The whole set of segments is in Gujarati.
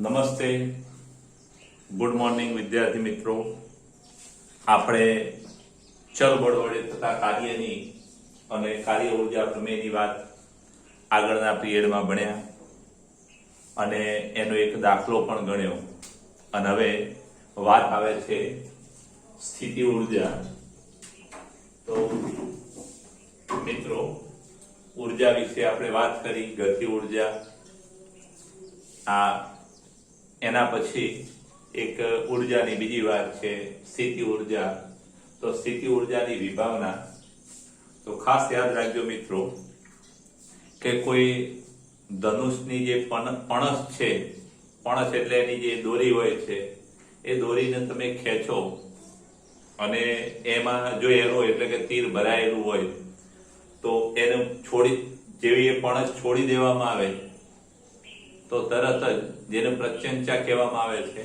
નમસ્તે, ગુડ મોર્નિંગ વિદ્યાર્થી મિત્રો. આપણે ચલ બળ વડે થતા કાર્યની અને કાર્ય ઉર્જા પ્રમેયની વાત આગળના પિરિયડમાં ભણ્યા અને એનો એક દાખલો પણ ગણ્યો. અને હવે વાત આવે છે સ્થિતિ ઉર્જા. તો મિત્રો, ઉર્જા વિશે આપણે વાત કરી, ગતિ ઉર્જા. એના પછી એક ઉર્જાની બીજી વાત છે સ્થિતિ ઉર્જા. તો સ્થિતિ ઉર્જાની વિભાવના તો ખાસ યાદ રાખજો મિત્રો કે કોઈ ધનુષની જે પણસ છે, પણસ એટલે એની જે દોરી હોય છે, એ દોરીને તમે ખેંચો અને એમાં જો એરો એટલે કે તીર ભરાયેલું હોય તો એને જેવી એ પણસ છોડી દેવામાં આવે તો તરત જ, જેને પ્રત્યંચા કહેવામાં આવે છે,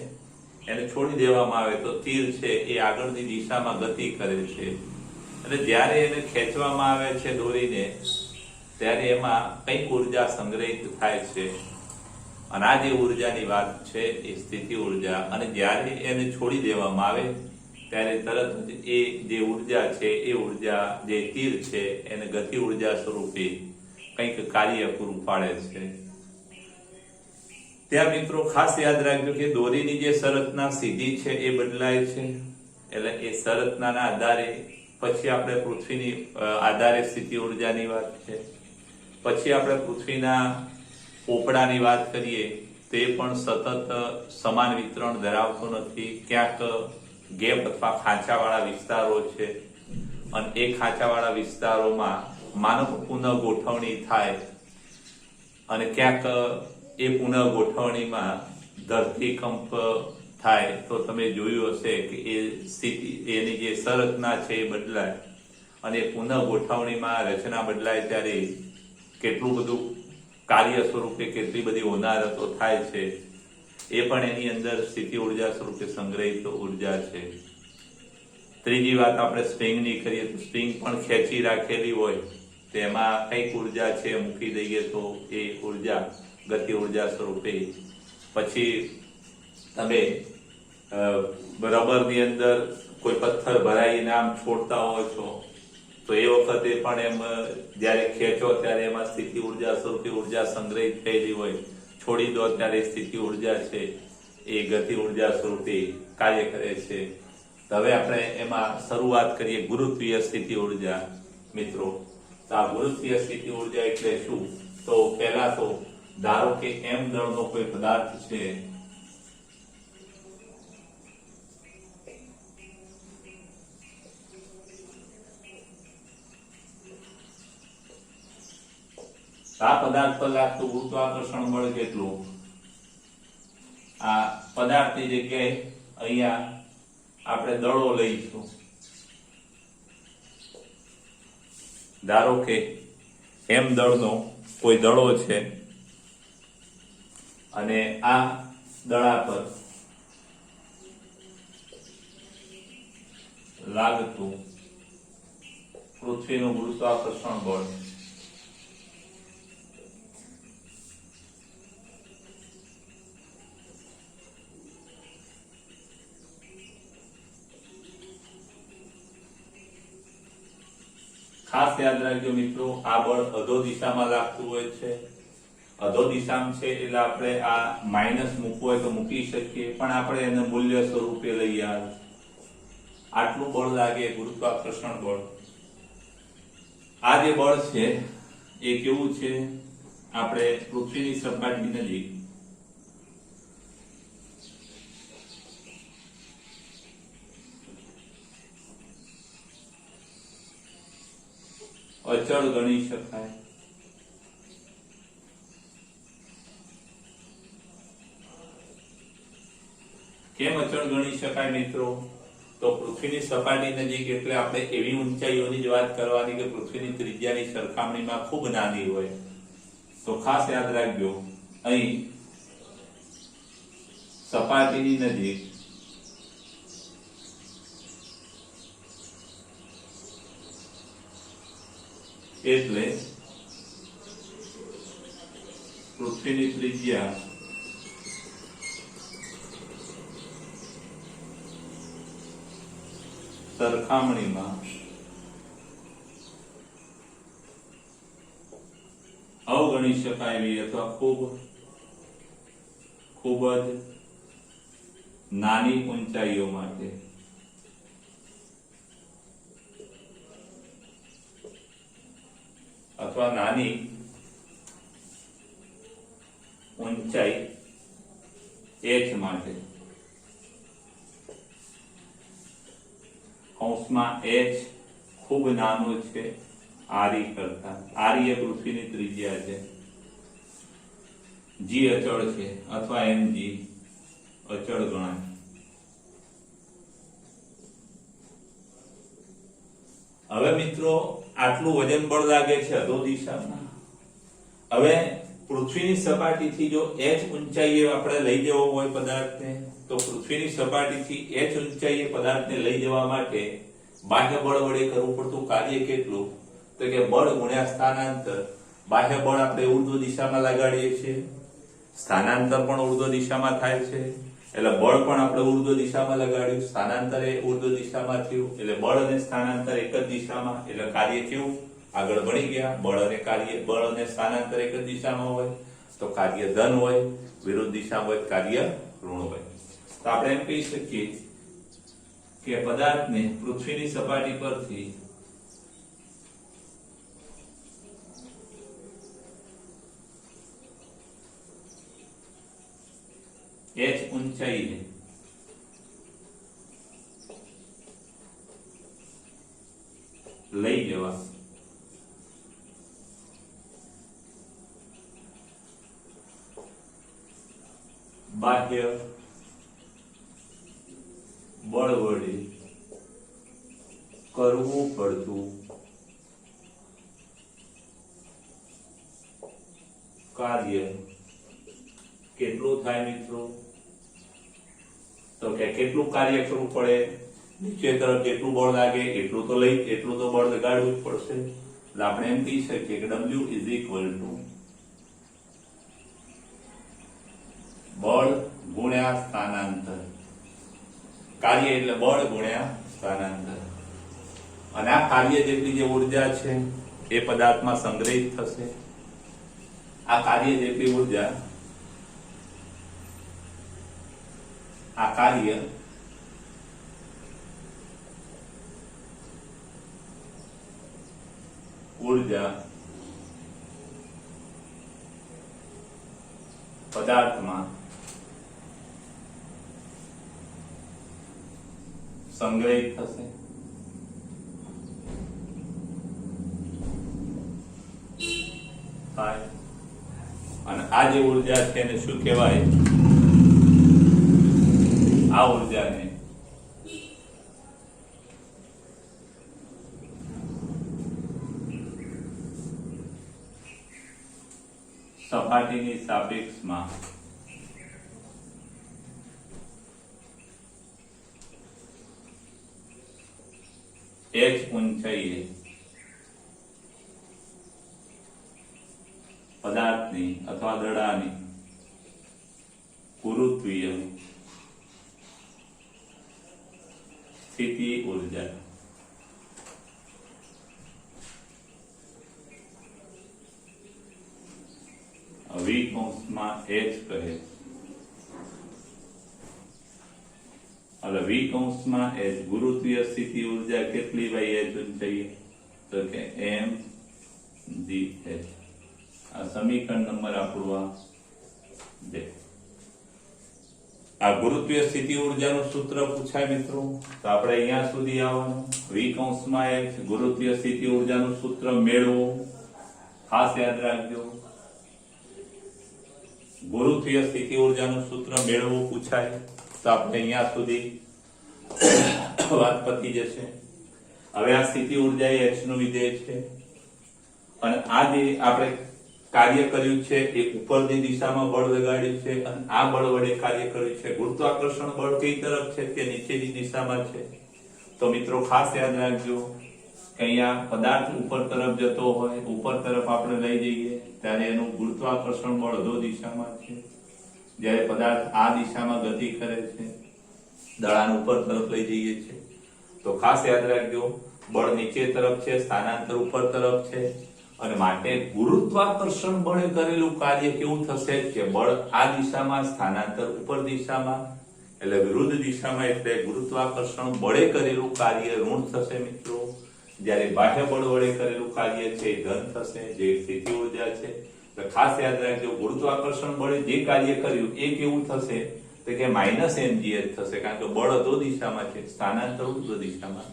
એને છોડી દેવામાં આવે તો તીર છે એ આગળની દિશામાં ગતિ કરે છે. અને જ્યારે એને ખેંચવામાં આવે છે દોરીને, ત્યારે એમાં કંઈક ઉર્જા સંગ્રહિત થાય છે. અને આ જે ઉર્જાની વાત છે એ સ્થિતિ ઉર્જા. અને જ્યારે એને છોડી દેવામાં આવે ત્યારે તરત જ એ જે ઉર્જા છે એ ઉર્જા, જે તીર છે, એને ગતિ ઉર્જા સ્વરૂપે કંઈક કાર્ય પૂરું પાડે છે. ત્યાં મિત્રો ખાસ યાદ રાખજો કે દોરીની જે સંરચના સીધી છે એ બદલાય છે. એટલે એ સંરચનાના આધારે પછી આપણે પૃથ્વીની આધારે સ્થિતિ ઉર્જાની વાત છે. પછી આપણે પૃથ્વીના પોપડાની વાત કરીએ તો એ પણ સતત સમાન વિતરણ ધરાવતો નથી. ક્યાંક ગેપ અથવા ખાંચાવાળા વિસ્તારો છે અને એ ખાંચાવાળા વિસ્તારોમાં માનવ પુનઃ ગોઠવણી થાય અને ક્યાંક એ પુનઃ ગોઠવણીમાં ધરતીકંપ થાય તો તમે જોયું હશે કે એ સ્થિતિ, એની જે સંરચના છે એ બદલાય. અને પુનઃ ગોઠવણીમાં રચના બદલાય ત્યારે કેટલું બધું કાર્ય સ્વરૂપે કેટલી બધી હોનારતો થાય છે એ પણ એની અંદર સ્થિતિ ઉર્જા સ્વરૂપે સંગ્રહિત ઉર્જા છે. ત્રીજી વાત આપણે સ્પ્રિંગની કરીએ તો સ્પ્રિંગ પણ ખેંચી રાખેલી હોય તેમાં કઈક ઉર્જા છે મૂકી દઈએ તો એ ઉર્જા ગતિ ઉર્જા સ્વરૂપે. પછી તમે રબરની અંદર કોઈ પથ્થર ભરાઈને આમ છોડતા હોય છો તો એ વખતે પણ એમ જ્યારે ખેંચો ત્યારે એમાં સ્થિતિ ઉર્જા સ્વરૂપે ઉર્જા સંગ્રહિત થયેલી હોય. છોડી દો ત્યારે સ્થિતિ ઉર્જા છે એ ગતિ ઉર્જા સ્વરૂપે કાર્ય કરે છે. હવે આપણે એમાં શરૂઆત કરીએ ગુરુત્વીય સ્થિતિ ઉર્જા. મિત્રો, તો આ ગુરુત્વીય સ્થિતિ ઉર્જા એટલે શું? તો પહેલા તો ધારો કે m દળનો કોઈ પદાર્થ છે, આ પદાર્થ પર લાગતું ગુરુત્વાકર્ષણ બળ કેટલું? આ પદાર્થની જગ્યાએ અહીંયા આપણે દળો લઈશું. ધારો કે m દળનો કોઈ દળો છે અને આ દડા પર લાગતું પૃથ્વીનું ગુરુત્વાકર્ષણ બળ ખાસ યાદ રાખજો મિત્રો, આ બળ અધો દિશામાં લાગતું હોય છે. અધો દિશામાં છે એટલે આપણે આ માઇનસ મૂકવું હોય તો મૂકી શકીએ, પણ આપણે એને મૂલ્ય સ્વરૂપે લઈ આવે. આટલું બળ લાગે ગુરુત્વાકર્ષણ બળ. આ જે બળ છે એ કેવું છે? આપણે પૃથ્વીની સપાટી નજીક અચળ ગણી શકાય. કેમ અચળ ગણી શકાય મિત્રો? તો પૃથ્વીની સપાટી નજીક એટલે આપણે એવી ઊંચાઈઓની જ વાત કરવાની કે પૃથ્વીની ત્રિજ્યાની સરખામણીમાં ખૂબ નાની હોય. તો ખાસ યાદ રાખજો, અહીં સપાટીની નજીક એટલે પૃથ્વીની ત્રિજ્યા સરખામણીમાં અવગણી શકાય એવી અથવા ખૂબ જ નાની ઊંચાઈઓ માટે અથવા નાની ઊંચાઈ h માટે કૌંસમાં h ખૂબ નાનું છે RE કરતા. RE એ પૃથ્વીની ત્રિજ્યા છે, g અચળ છે અથવા mg અચળ ગણાય. હવે મિત્રો આટલું વજન બળ લાગે છે અધો દિશામાં. હવે પૃથ્વીની સપાટીથી જો h ઊંચાઈએ આપણે લઈ જવો હોય પદાર્થને, તો પૃથ્વીની સપાટીથી h ઊંચાઈએ પદાર્થને લઈ જવા માટે બાહ્ય બળ વડે કરવું પડતું કાર્ય કેટલું? તો કે બળ ગુણ્યા સ્થાનાંતર. બાહ્ય બળ આપણે ઉર્ધ્વ દિશામાં લગાડીએ છીએ, સ્થાનાંતર પણ ઉર્ધ્વ દિશામાં થાય છે, એટલે બળ પણ આપણે ઉર્ધ્વ દિશામાં લગાડ્યું, સ્થાનાંતર એ ઉર્ધ્વ દિશામાં થયું, એટલે બળ અને સ્થાનાંતર એક જ દિશામાં, એટલે કાર્ય કેવું આગળ બની ગયા. બળ અને સ્થાનાંતર એક જ દિશામાં હોય તો કાર્ય ધન હોય, વિરુદ્ધ દિશામાં હોય કાર્ય ઋણ હોય. તો આપણે એમ કહી શકીએ કે પદાર્થને પૃથ્વીની સપાટી પરથી h ઊંચાઈએ લઈ જવા બાહ્ય બળ વડે કરવું પડતું કાર્ય કેટલું થાય મિત્રો? તો કે કેટલું કાર્ય કરવું પડે? નીચે તરફ જેટલું બળ લાગે એટલું તો બળ લગાડવું જ પડશે. એટલે આપણે એમ કહી શકીએ કે W ઇઝ ઇક્વલ ટુ બળ ગુણ્યા સ્થાનાંતર. કાર્ય એટલે બળ ગુણ્યા સ્થાનાંતર. અને આ કાર્ય જેટલી જે ઉર્જા છે એ પદાર્થમાં સંગ્રહિત થશે. આ કાર્ય જેટલી ઉર્જા આ કાર્ય ઉર્જા પદાર્થમાં સંગ્રહિત થશે. અને આ જે ઉર્જા છે એને શું કહેવાય? આ ઉર્જાને સપાટીની સાપેક્ષમાં h ઊંચાઈએ પદાર્થની અથવા દડાની ગુરુત્વીય સ્થિતિ ઉર્જા v કૌંસમાં h કહે. હવે v કૌંસમાં h ગુરુત્વીય સ્થિતિ ઉર્જા કેટલી ભાઈ h ઊંચાઈએ? તો કે mgh. આ સમીકરણ નંબર આપણું આ આ ગુરુત્વીય સ્થિતિ ઉર્જાનું સૂત્ર પૂછાય મિત્રો તો આપણે અહીંયા સુધી આવવાનું. v કૌંસમાં h ગુરુત્વીય સ્થિતિ ઉર્જાનું સૂત્ર મેળવો. ખાસ યાદ રાખજો, ગુરુત્વીય સ્થિતિ ઉર્જાનું સૂત્ર મેળવવું પૂછાય તો આપણે અહીંયા સુધી વાત પતી જશે. હવે આ સ્થિતિ ઉર્જા એ h નું વિધેય છે અને આ જે આપણે કાર્ય કર્યું છે એ ઉપરની દિશામાં બળ લગાડ્યું છે અને આ બળ વડે કાર્ય કર્યું છે. ગુરુત્વાકર્ષણ બળ કઈ તરફ છે? તે નીચેની દિશામાં છે. તો મિત્રો ખાસ યાદ રાખજો કે અહીંયા પદાર્થ ઉપર તરફ જતો હોય, ઉપર તરફ આપણે લઈ જઈએ ત્યારે એનું ગુરુત્વાકર્ષણ બળ અધો દિશામાં છે. જ્યારે પદાર્થ આ દિશામાં ગતિ કરે છે, દડાને ઉપર તરફ લઈ જઈએ છીએ તો ખાસ યાદ રાખજો, બળ નીચે તરફ છે, સ્થાનાંતર ઉપર તરફ છે, અને માટે ગુરુત્વાકર્ષણ બળે કરેલું કાર્ય કેવું થશે કે બળ આ દિશામાં, સ્થાનાંતર ઉપર દિશામાં, એટલે વિરુદ્ધ દિશામાં, એટલે ગુરુત્વાકર્ષણ બળે કરેલું કાર્ય ઋણ થશે મિત્રો. જ્યારે બાહ્ય બળ વડે કરેલું કાર્ય છે એ ધન થશે, જે સ્થિતિ ઉર્જા છે. તો ખાસ યાદ રાખજો, ગુરુત્વાકર્ષણ બળે જે કાર્ય કર્યું એ કેવું થશે તો કે -mgh થશે, કારણ કે બળ અધો દિશામાં છે, સ્થાનાંતર ઉર્ધ્વ દિશામાં,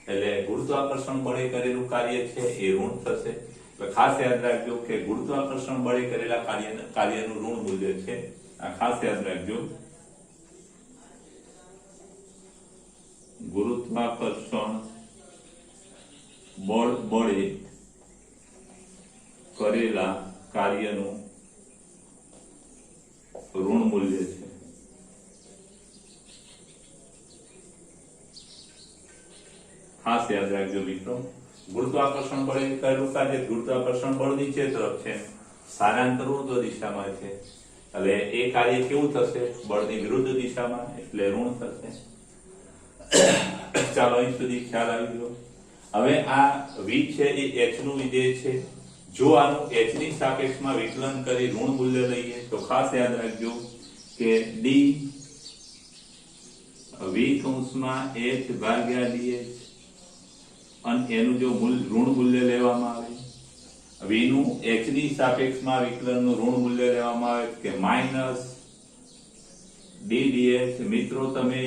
એટલે ગુરુત્વાકર્ષણ બળે કરેલું કાર્ય છે એ ઋણ થશે. તો ખાસ યાદ રાખજો કે ગુરુત્વાકર્ષણ બળે કરેલા કાર્યનું ઋણ મૂલ્ય છે, આ ખાસ યાદ રાખજો. ગુરુત્વાકર્ષણ બળ વડે કરેલા કાર્યનું ઋણ મૂલ્ય છે. ખાસ યાદ રાખજો મિત્રો, ગુરુત્વાકર્ષણ બળે કરેલું કાર્ય, ગુરુત્વાકર્ષણ બળ નીચે તરફ છે, સ્થાનાંતર ઉર્ધ્વ દિશામાં છે, એટલે એ કાર્ય કેવું થશે બળની વિરુદ્ધ દિશામાં, એટલે ઋણ થશે. ચાલો અહીં સુધી ખ્યાલ આવી ગયો. હવે આ v છે એ h નું વિધેય છે. જો આનું h ની સાપેક્ષમાં વિકલન કરી ઋણ મૂલ્ય લઈએ તો ખાસ યાદ રાખજો કે d v કૌંસમાં h ભાગ્યા dh, અને એનું જો ઋણ મૂલ્ય લેવામાં આવે, v નું h ની સાપેક્ષમાં વિકલનનું ઋણ મૂલ્ય લેવામાં આવે કે -ddh. મિત્રો તમે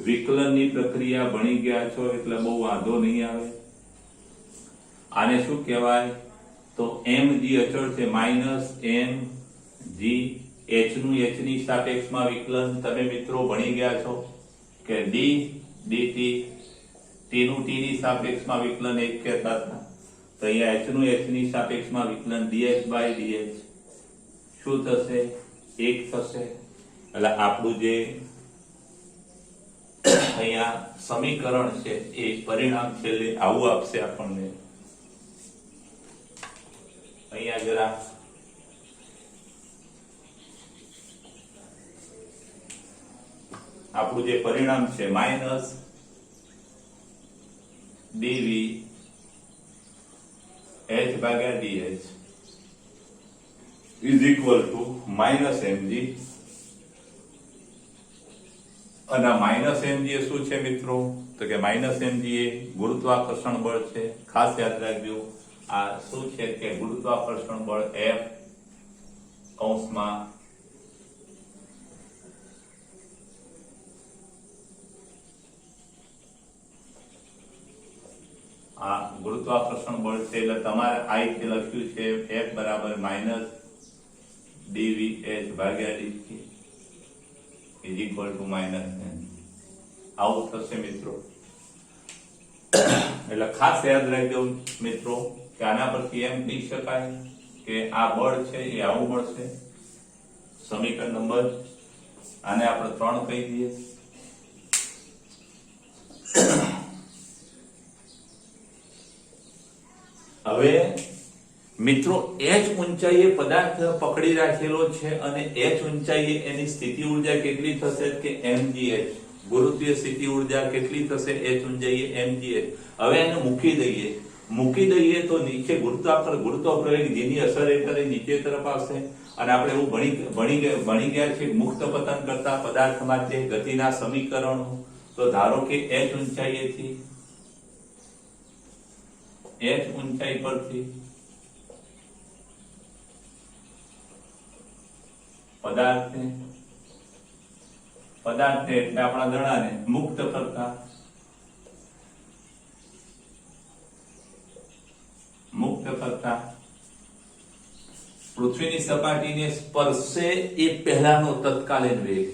વિકલનની પ્રક્રિયા ભણી ગયા છો એટલે બહુ વાંધો નહીં આવે. આને શું કહેવાય તો mg અચળ છે, -mg h નું h ની સાપેક્ષમાં વિકલન તમે મિત્રો ભણી ગયા છો કે d dt, t નું t ની સાપેક્ષમાં વિકલન એક કહેતા હતા, તો અહીંયા h નું h ની સાપેક્ષમાં વિકલન dh/dh શું થશે 1 થશે. એટલે આપણું જે અહીંયા સમીકરણ છે એ પરિણામ છેલ્લે આવું આપશે આપણને. અહીંયા જરા આપણું જે પરિણામ છે -dv h/dh is equal to -mg. અને -mg એ શું છે મિત્રો તો કે -mg એ ગુરુત્વાકર્ષણ બળ છે. ખાસ યાદ રાખજો આ શું છે કે ગુરુત્વાકર્ષણ બળ F કૌંસમાં આ ગુરુત્વાકર્ષણ બળ છે, એટલે તમારે આ રીતે લખ્યું છે F બરાબર -dvh/dt is equal to -m. આવું થશે મિત્રો. એટલે ખાસ યાદ રાખજો મિત્રો કે આના પરથી એમ કહી શકાય કે આ બળ છે એ આવું મળશે. સમીકરણ નંબર આને આપણે 3 કહી દઈએ. હવે મિત્રો h ઊંચાઈએ પદાર્થ પકડી રાખેલો છે અને h ઊંચાઈએ એની સ્થિતિ ઊર્જા કેટલી થશે કે mgh, ગુરુત્વીય સ્થિતિ ઊર્જા કેટલી થશે h ઊંચાઈએ mgh. હવે એને મૂકી દઈએ તો નીચે ગુરુત્વ પ્રવેગ જેની અસર હેઠળ નીચે તરફ આવશે. અને આપણે એવું ભણી ગયા છે મુક્ત પતન કરતા પદાર્થ માટે ગતિના સમીકરણો. તો ધારો કે h ઊંચાઈએથી h ઊંચાઈ પરથી પદાર્થને એટલે આપણા દડાને મુક્ત કરતા પૃથ્વીની સપાટીને સ્પર્શે એ પહેલાનો તત્કાલીન વેગ.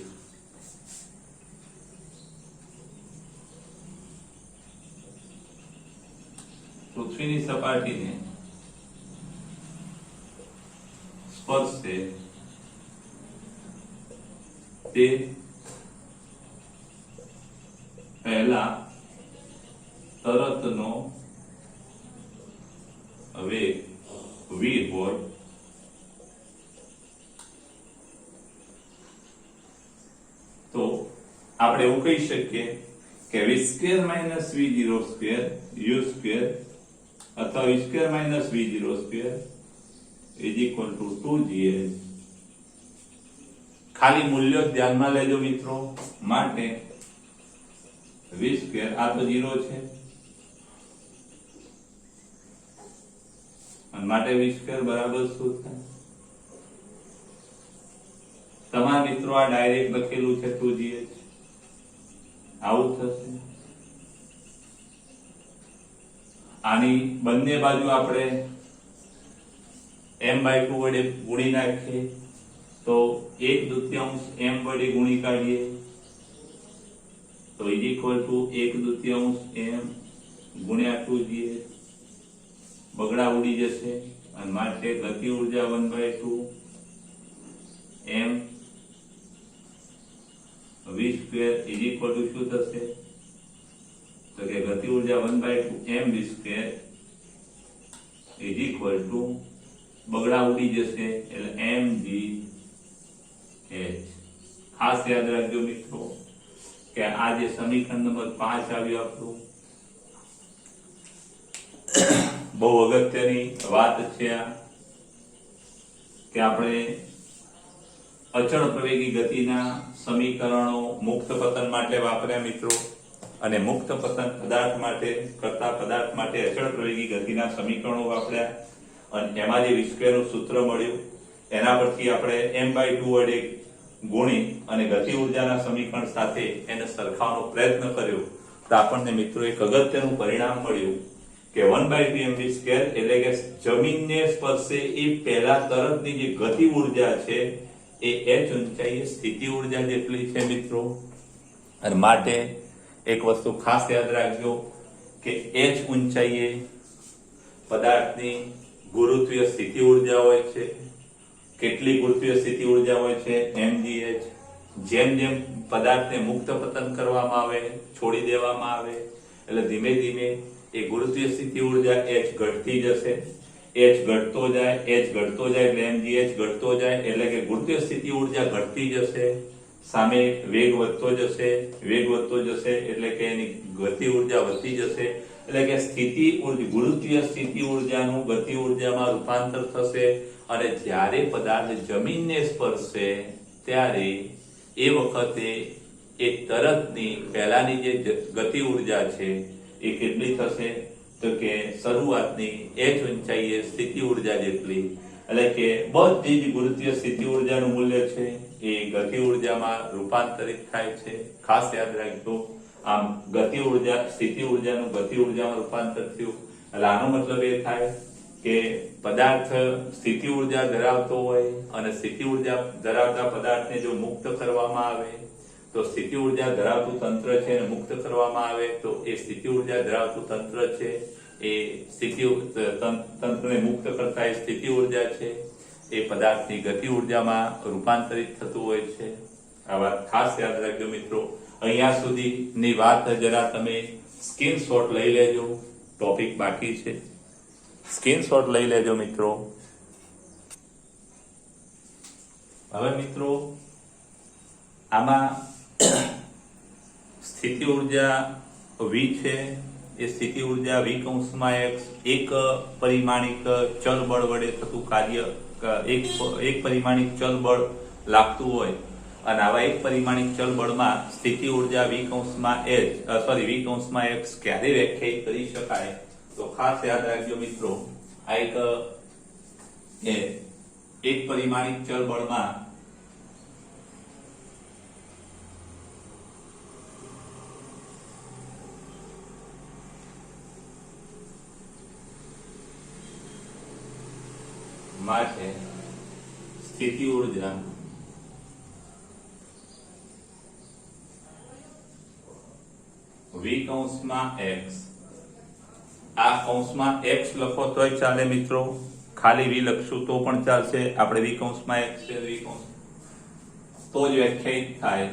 પૃથ્વીની સપાટીને સ્પર્શે તે પહેલા તરતનો વેગ v હોય તો આપણે એવું કહી શકીએ કે v² માઇનસ v02 u² અથવા v² minus v02 is equal two 2gh. ખાલી મૂલ્યો ધ્યાનમાં લેજો મિત્રો. માટે v² આ તો 0 છે અને માટે v² બરાબર શું થાય? તમારા મિત્રો આ ડાયરેક્ટ લખેલું છે 2gh. આવું થશે. આની બંને બાજુ આપણે m/2 વડે ગુણી નાખીએ તો 1/2 m વડે ગુણી કાઢીએ તો ઇઝ ઇક્વલ ટુ 1/2 m ગુણ્યા 2gh. બગડા ઉડી જશે અને માટે ગતિ ઉર્જા 1/2 m v² is equal two શું થશે? તો કે ગતિ ઉર્જા 1/2 m v² is equal to બગડા ઉડી જશે એટલે mgh. ખાસ યાદ રાખજો મિત્રો કે આ જે સમીકરણ નંબર 5 આવ્યું આપણું બહુ અગત્યની વાત છે આ કે આપણે અચળ પ્રવેગી ગતિના સમીકરણો મુક્ત પતન માટે વાપર્યા મિત્રો અને મુક્ત પતન પદાર્થ માટે કરતા પદાર્થ માટે અચળ પ્રવેગી ગતિના સમીકરણો વાપર્યા અને એમાં જે v² નું સૂત્ર મળ્યું એના પરથી આપણે m/2 વડે ગુણી અને ગતિ ઉર્જાના સમીકરણ સાથે એને સરખાવવાનો પ્રયત્ન કર્યો તો આપણને મિત્રો એક અગત્યનું પરિણામ મળ્યું કે 1/2 mv² એટલે કે જમીનને સ્પર્શે એ પહેલા તરતની જે ગતિ ઉર્જા છે એ h ઊંચાઈએ સ્થિતિ ઉર્જા જેટલી છે મિત્રો. અને માટે એક વસ્તુ ખાસ યાદ રાખજો કે h ઊંચાઈએ પદાર્થની ગુરુત્વીય સ્થિતિ ઉર્જા હોય છે. કેટલી ગુરુત્વીય સ્થિતિ ઉર્જા હોય છે? mgh. જેમ જેમ પદાર્થને મુક્ત પતન કરવામાં આવે, છોડી દેવામાં આવે એટલે ધીમે ધીમે એ ગુરુત્વીય સ્થિતિ ઉર્જા h ઘટતી જશે. h ઘટતો જાય એટલે mgh ઘટતો જાય એટલે કે ગુરુત્વીય સ્થિતિ ઉર્જા ઘટતી જશે. સામે વેગ વધતો જશે એટલે કે એની ગતિ ઉર્જા વધતી જશે એટલે કે ગુરુત્વીય સ્થિતિ ઉર્જાનું ગતિ ઉર્જામાં રૂપાંતર થશે અને જ્યારે પદાર્થ જમીનને સ્પર્શે ત્યારે એ વખતે એ તરતની પહેલાની જે ગતિ ઉર્જા છે એ કેટલી થશે? તો કે શરૂઆતની h ઊંચાઈએ સ્થિતિ ઉર્જા જેટલી એટલે કે બધી જ ગુરુત્વીય સ્થિતિ ઉર્જાનું મૂલ્ય છે એ ગતિ ઉર્જામાં રૂપાંતરિત થાય છે. ખાસ યાદ રાખજો. આમ ગતિ ઉર્જા સ્થિતિ ઉર્જાનું ગતિ ઉર્જામાં રૂપાંતર થયું એટલે આનો મતલબ એ થાય કે પદાર્થ સ્થિતિ ઉર્જા ધરાવતો હોય અને સ્થિતિ ઉર્જા ધરાવતા પદાર્થને જો મુક્ત કરવામાં આવે તો સ્થિતિ ઉર્જા ધરાવતું તંત્ર છે અને મુક્ત કરવામાં આવે તો એ સ્થિતિ ઉર્જા ધરાવતું તંત્ર છે એ તંત્રને મુક્ત કરતા એ સ્થિતિ ઉર્જા છે એ પદાર્થની ગતિ ઉર્જામાં રૂપાંતરિત થતું હોય છે. આ વાત ખાસ યાદ રાખજો મિત્રો. અહીંયા સુધીની વાત જરા તમે સ્ક્રીનશોટ લઈ લેજો. ટોપિક બાકી છે, સ્ક્રીનશોટ લઈ લેજો મિત્રો. હવે મિત્રો આમાં સ્થિતિ ઉર્જા v છે એ સ્થિતિ ઉર્જા v કૌંસમાં એક પરિમાણિક ચલ બળ વડે થતું કાર્ય એક પરિમાણિક ચલ બળ લાગતું હોય અને આવા એક પરિમાણિક ચલ બળમાં સ્થિતિ ઉર્જા v કૌંસમાં x ક્યારે વ્યાખ્યાયિત કરી શકાય? તો ખાસ યાદ રાખજો મિત્રો. આ એક પરિમાણિક ચલ બળમાં માટે સ્થિતિ ઉર્જા v કૌંસમાં x. આ કૌંસમાં x લખો તોય ચાલે મિત્રો, ખાલી v લખશું તો પણ ચાલશે. આપણે v કૌંસમાં x છે v કૌંસ તો જ વ્યાખ્યાયિત થાય.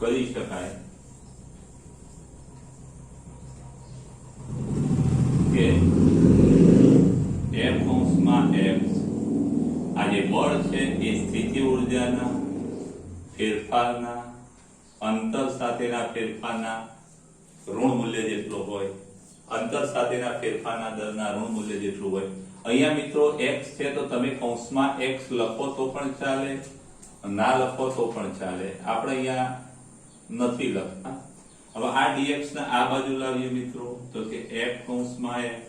કરી શકાય કે m કૌંસમાં x એ સ્થિતિ ઉર્જાના ફેરફારના અંતર સાથેના ફેરફારના ઋણ મૂલ્ય જેટલો હોય, અંતર સાથેના ફેરફારના દરના ઋણ મૂલ્ય જેટલું હોય. અહીંયા મિત્રો x છે તો તમે કૌંસમાં x લખો તો પણ ચાલે, ના લખો તો પણ ચાલે. આપણે અહીંયા નથી લખતા. હવે આ dx ને આ બાજુ લાવીએ મિત્રો, તો કે f કૌંસમાં x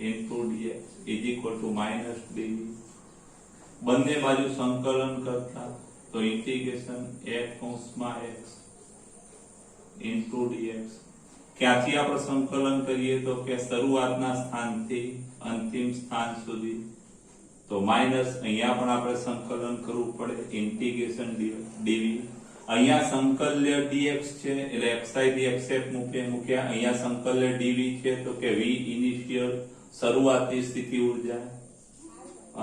into dx is equal to minus dv. બંને બાજુ સંકલન કરતા તો ઇન્ટિગ્રેશન f કૌંસમાં x into dx. ક્યાંથી આપણે સંકલન કરીએ તો કે શરૂઆતના સ્થાનથી અંતિમ સ્થાન સુધી, તો માઈનસ અહીંયા પણ આપણે સંકલન કરવું પડે, ઇન્ટિગ્રેશન dv. અહીંયા સંકલ્ય dx છે એટલે xi dxf મૂક્યા. અહીંયા સંકલ્ય dv છે તો કે v ઇનિશિયલ શરૂઆતની સ્થિતિ ઉર્જા,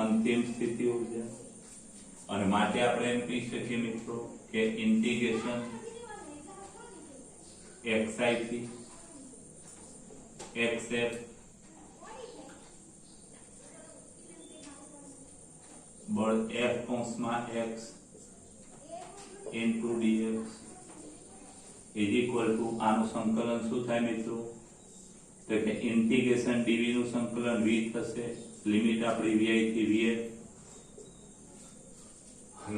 અંતિમ સ્થિતિ ઉર્જા. અને માટે આપણે એમ કહી શકીએ મિત્રો કે ઇન્ટિગ્રેશન xi થી xf બળ f કૌંસમાં x into dx is equal to આનું સંકલન શું થાય મિત્રો, તો કે ઇન્ટિગ્રેશન dv નું સંકલન v થશે, લિમિટ આપણી vi થી vf.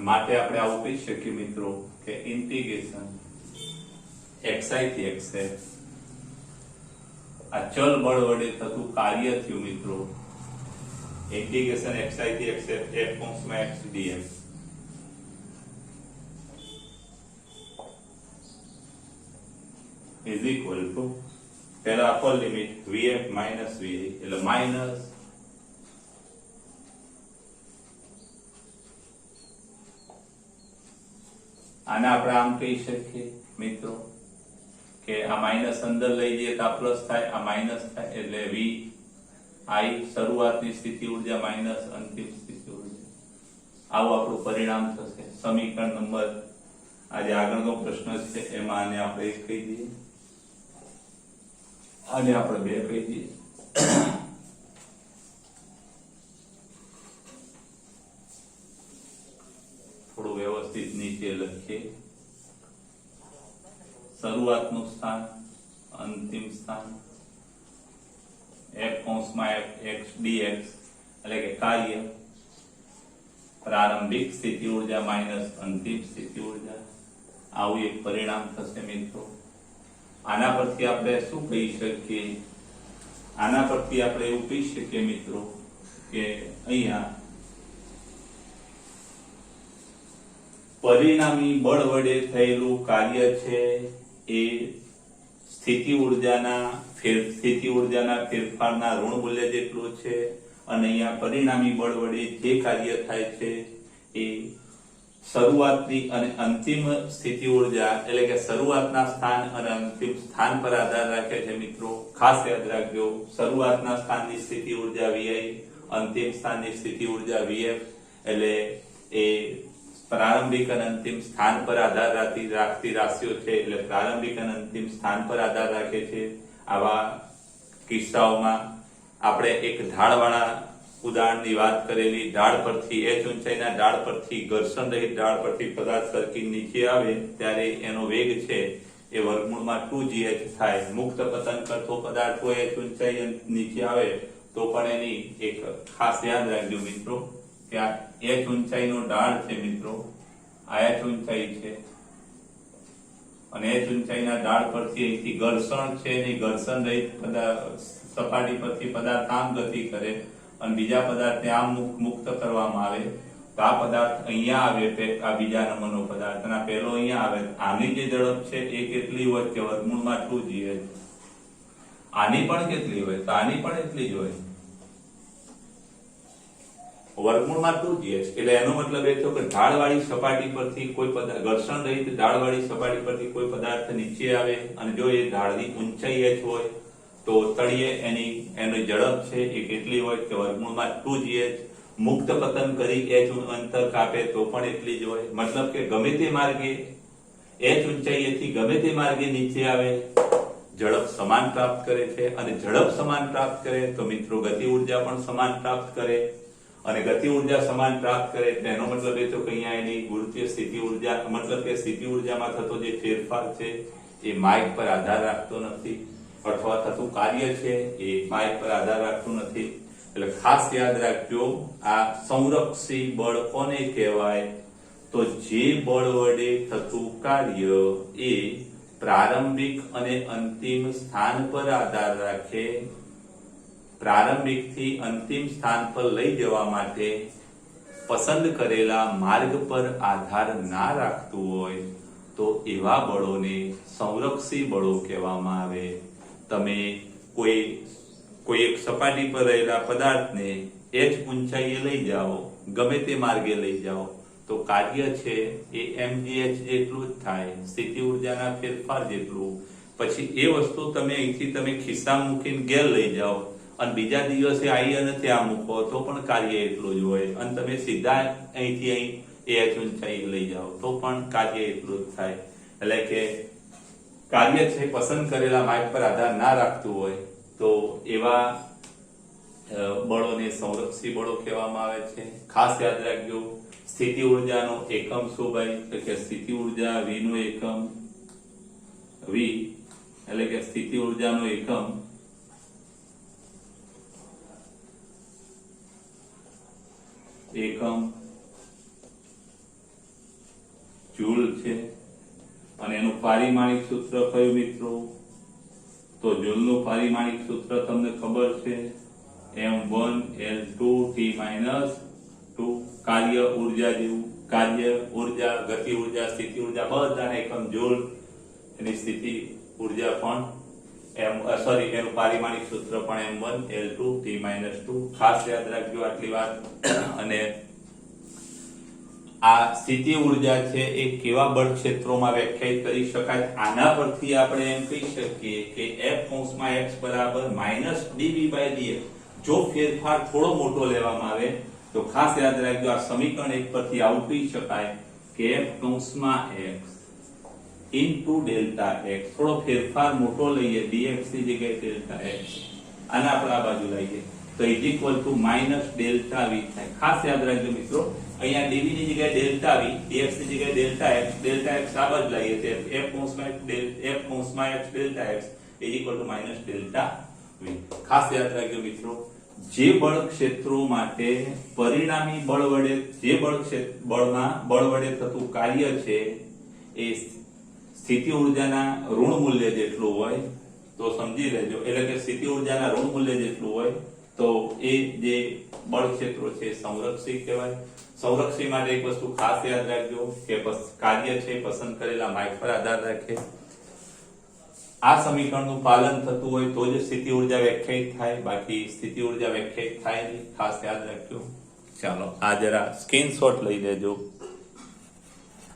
માટે આપણે આવું કહી શકીએ મિત્રો કે ઇન્ટિગ્રેશન xi થી xf આ ચલ બળ વડે થતું કાર્ય થયું મિત્રો, ઇન્ટિગ્રેશન xi થી xf f કૌંસમાં x dx is equal to પહેલા upper limit vf minus vi એટલે માઈનસ આને આપણે આમ કહી શકીએ મિત્રો કે આ માઈનસ અંદર લઈ જઈએ તો આ પ્લસ થાય, આ માઈનસ થાય એટલે v i શરૂઆતની સ્થિતિ ઉર્જા માઈનસ અંતિમ સ્થિતિ ઉર્જા. આવું આપણું પરિણામ થશે. સમીકરણ નંબર આજે આગળનો પ્રશ્ન છે એમાં આને આપણે 1 કહી દઈએ, આને આપણે 2 કહી દઈએ. થોડું વ્યવસ્થિત નીચે લખીએ. શરૂઆતનું સ્થાન, અંતિમ સ્થાન, f કૌંસમાં x dx એટલે કે કાર્ય, પ્રારંભિક સ્થિતિ ઉર્જા માઈનસ અંતિમ સ્થિતિ ઉર્જા. આવું એક પરિણામ થશે મિત્રો. આના પરથી આપણે શું કહી શકીએ, આના પરથી આપણે એવું કહી શકીએ મિત્રો કે અહીંયા પરિણામી બળ વડે થયેલું કાર્ય છે એ સ્થિતિ ઉર્જાના ફેરફારના ઋણ મૂલ્ય જેટલું છે, અને અહીંયા પરિણામી બળ વડે જે કાર્ય થાય છે એ શરૂઆતની અને અંતિમ સ્થિતિ ઉર્જા એટલે કે શરૂઆતના સ્થાન અને અંતિમ સ્થાન પર આધાર રાખે છે મિત્રો. ખાસ યાદ રાખજો, શરૂઆતના સ્થાનની સ્થિતિ ઉર્જા vi, અંતિમ સ્થાનની સ્થિતિ ઉર્જા vf એટલે એ પ્રારંભિક અને અંતિમ સ્થાન પર આધાર રાખતી રાશિઓ છે એટલે પ્રારંભિક અને અંતિમ સ્થાન પર આધાર રાખે છે. આવા કિસ્સાઓમાં આપણે એક ઢાળવાળા ઉદાહરણની વાત કરેલી, ઢાળ પરથી h ઊંચાઈના ઢાળ પરથી ઘર્ષણ રહિત ઢાળ પરથી પદાર્થ સરકી નીચે આવે ત્યારે એનો વેગ છે એ વર્ગમૂળમાં 2gh થાય. મુક્ત પતન કરતો પદાર્થ હોય h ઊંચાઈ નીચે આવે તો પણ એની એક ખાસ યાદ રાખજો મિત્રો કે આ h ઊંચાઈનો ઢાળ છે મિત્રો, આ h ઊંચાઈ છે અને h ઊંચાઈના ઢાળ પરથી અહીંથી ઘર્ષણ છે ને ઘર્ષણ રહિત સપાટી પરથી પદાર્થ આમ ગતિ કરે અને બીજા પદાર્થને આમ મુક્ત કરવામાં આવે તો આ પદાર્થ અહીંયા આવે, આ બીજા નંબરનો પદાર્થ, અને પહેલો અહીંયા આવે. આની જે ઝડપ છે એ કેટલી હોય કે વર્ગમૂળમાં 2gh. આની પણ કેટલી હોય તો આની પણ એટલી જ હોય, વર્ગમૂળમાં 2gh. એટલે એનો મતલબ એ થયો કે ઢાળવાળી સપાટી પરથી કોઈ પદાર્થ, ઘર્ષણ રહિત ઢાળવાળી સપાટી પરથી કોઈ પદાર્થ નીચે આવે અને જો એ ઢાળની ઊંચાઈ h હોય તો તળિયે એની ઝડપ છે એ કેટલી હોય કે વર્ગમૂળમાં 2gh. મુક્ત પતન કરી h અંતર કાપે તો પણ એટલી જ હોય. મતલબ કે ગમે તે માર્ગે h ઊંચાઈએથી ગમે તે માર્ગે નીચે આવે ઝડપ સમાન પ્રાપ્ત કરે છે, અને ઝડપ સમાન પ્રાપ્ત કરે તો મિત્રો ગતિ ઉર્જા પણ સમાન પ્રાપ્ત કરે. અને ગતિ ઉર્જા સમાન પ્રાપ્ત કરે એટલે એનો મતલબ એ તો કે અહીંયા એની ગુરુત્વીય સ્થિતિ ઉર્જા મતલબ કે સ્થિતિ ઉર્જામાં થતો જે ફેરફાર છે એ માર્ગ પર આધાર રાખતો નથી અથવા થતું કાર્ય છે એ માર્ગ પર આધાર રાખતું નથી એટલે ખાસ યાદ રાખજો આ સંરક્ષી બળ કોને કહેવાય તો જે બળ વડે થતું કાર્ય એ પ્રારંભિક અને અંતિમ સ્થાન પર આધાર રાખે પ્રારંભિક થી અંતિમ સ્થાન પર લઈ જવા માટે પસંદ કરેલા માર્ગ પર આધાર ના રાખતું હોય તો એવા બળોને સંરક્ષી બળો કહેવામાં આવે તમે કોઈ એક સપાટી પર રહેલા પદાર્થને h ઊંચાઈએ લઈ જાઓ ગમે તે માર્ગે લઈ જાઓ તો કાર્ય છે એ mgh જેટલું જ થાય સ્થિતિ ઉર્જાના ફેરફાર જેટલું પછી એ વસ્તુ તમે અહીંથી તમે ખિસ્સામાં મૂકીને ઘેર લઈ જાઓ અને બીજા દિવસે આવી અને ત્યાં મૂકો તો પણ કાર્ય એટલું જ હોય અને તમે સીધા અહીંથી અહીં h ઊંચાઈ લઈ જાઓ તો પણ કાર્ય એટલું જ થાય એટલે કે કાર્ય છે પસંદ કરેલા માર્ગ પર આધાર ના રાખતું હોય તો એવા બળોને સંરક્ષી બળો કહેવામાં આવે છે ખાસ યાદ રાખજો સ્થિતિ ઉર્જાનો એકમ શું ભાઈ તો કે સ્થિતિ ઉર્જા v નો એકમ v એટલે કે સ્થિતિ ઉર્જાનો એકમ જૂલ છે અને એનું પારિમાણિક સૂત્ર કયું મિત્રો તો જૂલનું પારિમાણિક સૂત્ર તમને ખબર છે m1L2T-2 કાર્ય ઉર્જા જેવું કાર્ય ઉર્જા ગતિ ઉર્જા સ્થિતિ ઉર્જા બધાના એકમ જૂલ એની સ્થિતિ ઉર્જા પણ એનું પારિમાણિક સૂત્ર પણ m1L2T-2 ખાસ યાદ રાખજો આટલી વાત અને આ સ્થિતિ ઉર્જા છે એ કેવા બળ ક્ષેત્રોમાં વ્યાખ્યાયિત કરી શકાય આના પરથી આપણે એમ કહી શકીએ કે F કૌંસમાં x બરાબર -dv/dx જો ફેરફાર થોડો મોટો લેવામાં આવે તો ખાસ યાદ રાખજો આ સમીકરણ એક પરથી આવું કહી શકાય કે F કૌંસમાં x into ડેલ્ટા x થોડો ફેરફાર મોટો લઈએ dx ની જગ્યાએ ડેલ્ટા x આને આપણે આ બાજુ લઈએ તો = -Δv થાય ખાસ યાદ રાખજો મિત્રો અહીંયા dv ની જગ્યાએ ડેલ્ટા v dx ની જગ્યાએ ડેલ્ટા x આ બાજુ લઈએ તો f કૌંસમાં x ડેલ્ટા x -Δv ખાસ યાદ રાખજો મિત્રો જે બળ ક્ષેત્રો માટે પરિણામી બળ વડે જે બળ વડે થતું કાર્ય છે એ સ્થિતિ ઉર્જાના ઋણ મૂલ્ય જેટલું હોય તો સમજી લેજો એટલે કે સ્થિતિ ઉર્જાના ઋણ મૂલ્ય જેટલું હોય તો એ જે બળ ક્ષેત્રો છે સંરક્ષી કહેવાય સંરક્ષી માટે એક વસ્તુ ખાસ યાદ રાખજો કે કાર્ય છે પસંદ કરેલા માર્ગ પર આધાર રાખે આ સમીકરણનું પાલન થતું હોય તો જ સ્થિતિ ઉર્જા વ્યાખ્યાયિત થાય બાકી સ્થિતિ ઉર્જા વ્યાખ્યાયિત થાય નહીં ખાસ યાદ રાખજો ચાલો આ જરા સ્ક્રીનશોટ લઈ લેજો